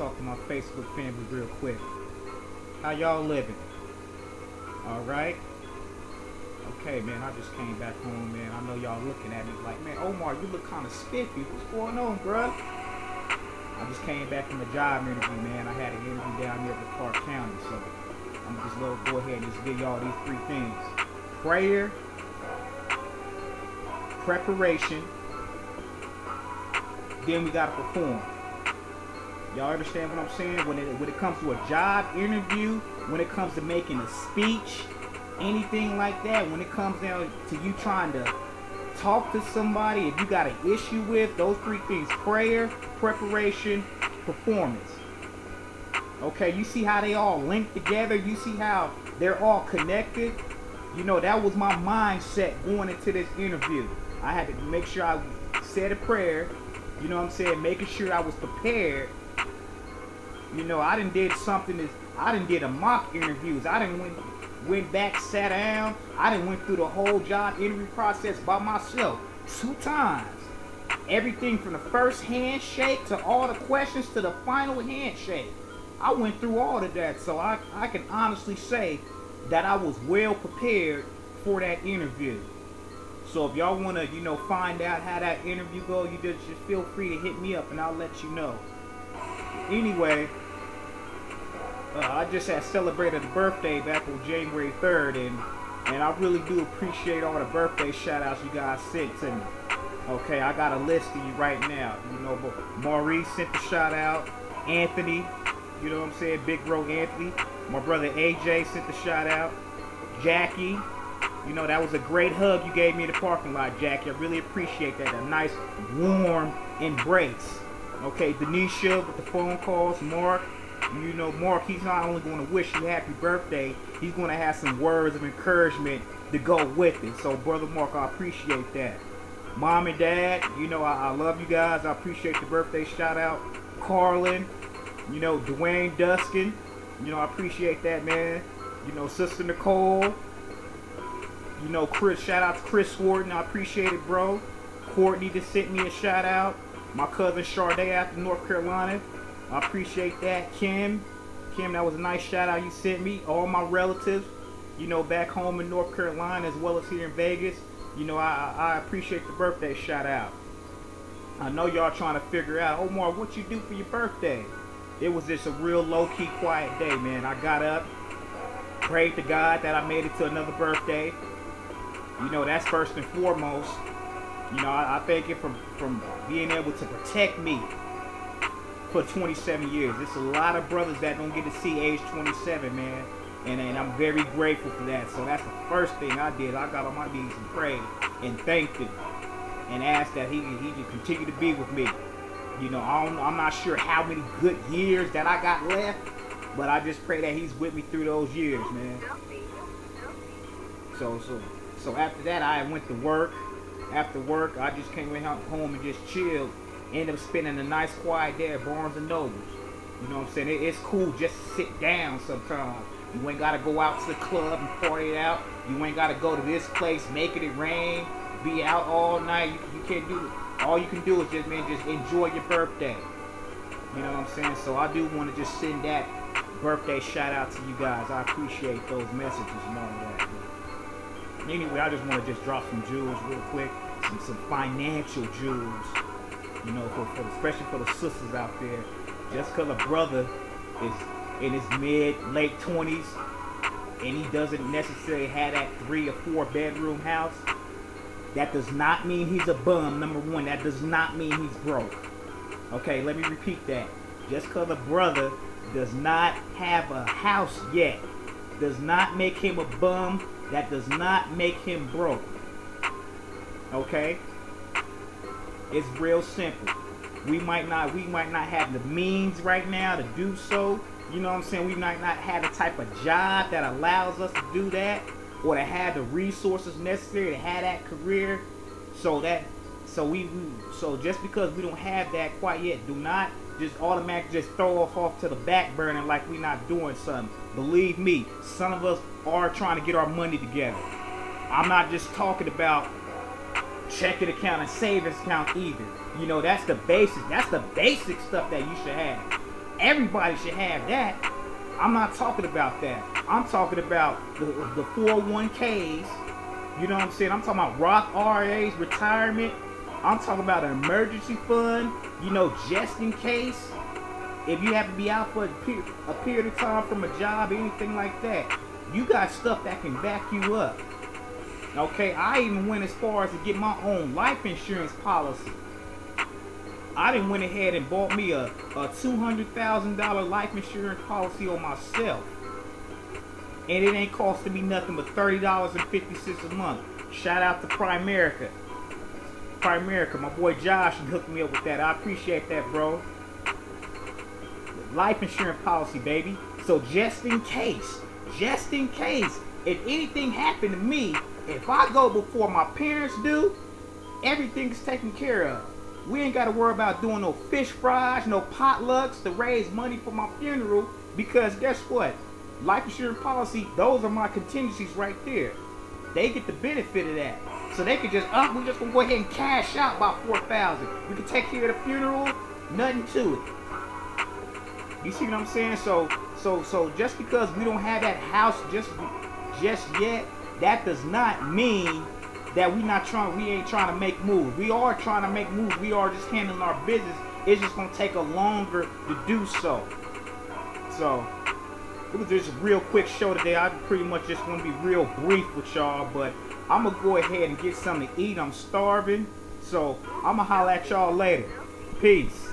talk to my Facebook family real quick. How y'all living? Alright? Okay, man, I just came back home, man. I know y'all looking at me like, man, Omar, you look kind of spiffy. What's going on, bruh? I just came back from a job interview, man. I had an interview down here at Clark County, so I'm just gonna go ahead and just give y'all these three things. Prayer, preparation, then we gotta perform. Y'all understand what I'm saying? When it comes to a job interview, when it comes to making a speech, anything like that, when it comes down to you trying to talk to somebody, if you got an issue with those three things: prayer, preparation, performance. Okay, you see how they all link together? You see how they're all connected? You know, that was my mindset going into this interview. I had to make sure I said a prayer, you know what I'm saying, making sure I was prepared. You know, I done did a mock interviews. I done went back, sat down. I done went through the whole job interview process by myself 2 times. Everything from the first handshake to all the questions to the final handshake. I went through all of that, so I can honestly say that I was well prepared for that interview. So if y'all want to, you know, find out how that interview goes, you just feel free to hit me up and I'll let you know. Anyway, I just had celebrated a birthday back on January 3rd, and I really do appreciate all the birthday shout outs you guys sent to me. Okay, I got a list of you right now. You know, but Maurice sent the shout out, Anthony, you know what I'm saying, Big Bro Anthony. My brother AJ sent the shout out, Jackie. You know, that was a great hug you gave me in the parking lot, Jackie. I really appreciate that. A nice, warm embrace. Okay, Denisha with the phone calls, Mark. You know, Mark, he's not only going to wish you happy birthday, he's going to have some words of encouragement to go with it. So, Brother Mark, I appreciate that. Mom and Dad, you know, I love you guys. I appreciate the birthday shout out. Carlin, you know, Dwayne Duskin, you know, I appreciate that, man. You know, Sister Nicole, you know, Chris, shout out to Chris Wharton, I appreciate it, bro. Courtney just sent me a shout out. My cousin Sade out in North Carolina, I appreciate that. Kim, that was a nice shout out you sent me. All my relatives, you know, back home in North Carolina as well as here in Vegas, you know, I appreciate the birthday shout out. I know y'all trying to figure out, Omar, what you do for your birthday? It was just a real low-key, quiet day, man. I got up, prayed to God that I made it to another birthday. You know, that's first and foremost. You know, I thank Him from being able to protect me for 27 years. There's a lot of brothers that don't get to see age 27, man. And I'm very grateful for that. So that's the first thing I did. I got on my knees and prayed and thanked Him and asked that He can continue to be with me. You know, I'm not sure how many good years that I got left, but I just pray that He's with me through those years, man. So after that, I went to work. After work, I just came home and just chilled. Ended up spending a nice quiet day at Barnes and Nobles. You know what I'm saying? It's cool just to sit down sometimes. You ain't got to go out to the club and party it out. You ain't got to go to this place, making it rain, be out all night. You can't do it. All you can do is just enjoy your birthday. You know what I'm saying? So I do want to just send that birthday shout out to you guys. I appreciate those messages and all that. Anyway, I just want to just drop some jewels real quick. Some financial jewels. You know, for especially for the sisters out there. Just because a brother is in his late 20s and he doesn't necessarily have that 3 or 4 bedroom house, that does not mean he's a bum. Number one, that does not mean he's broke. Okay, let me repeat that. Just because a brother does not have a house yet does not make him a bum. That does not make him broke. Okay? It's real simple. We might not have the means right now to do so. You know what I'm saying? We might not have the type of job that allows us to do that, or to have the resources necessary to have that career. So just because we don't have that quite yet, do not just automatically just throw us off to the back burner like we're not doing something. Believe me, some of us are trying to get our money together. I'm not just talking about checking account and savings account either. You know, that's the basic stuff that you should have. Everybody should have that. I'm not talking about that. I'm talking about the 401ks. You know what I'm saying? I'm talking about Roth IRAs, retirement. I'm talking about an emergency fund, you know, just in case. If you have to be out for a period of time from a job, anything like that, you got stuff that can back you up. Okay, I even went as far as to get my own life insurance policy. I done went ahead and bought me a $200,000 life insurance policy on myself. And it ain't costing me nothing but $30.50 a month. Shout out to Primerica. Primerica, my boy Josh hooked me up with that. I appreciate that, bro. Life insurance policy, baby. So just in case, if anything happened to me, if I go before my parents do, everything's taken care of. We ain't got to worry about doing no fish fries, no potlucks to raise money for my funeral, because guess what? Life insurance policy, those are my contingencies right there. They get the benefit of that. So they could just, we're just going to go ahead and cash out about $4,000. We can take care of the funeral, nothing to it. You see what I'm saying? So just because we don't have that house just yet, that does not mean that we ain't trying to make moves. We are trying to make moves. We are just handling our business. It's just gonna take a longer to do so. So it was just a real quick show today. I pretty much just want to be real brief with y'all, but I'm gonna go ahead and get something to eat. I'm starving, so I'm gonna holler at y'all later. Peace.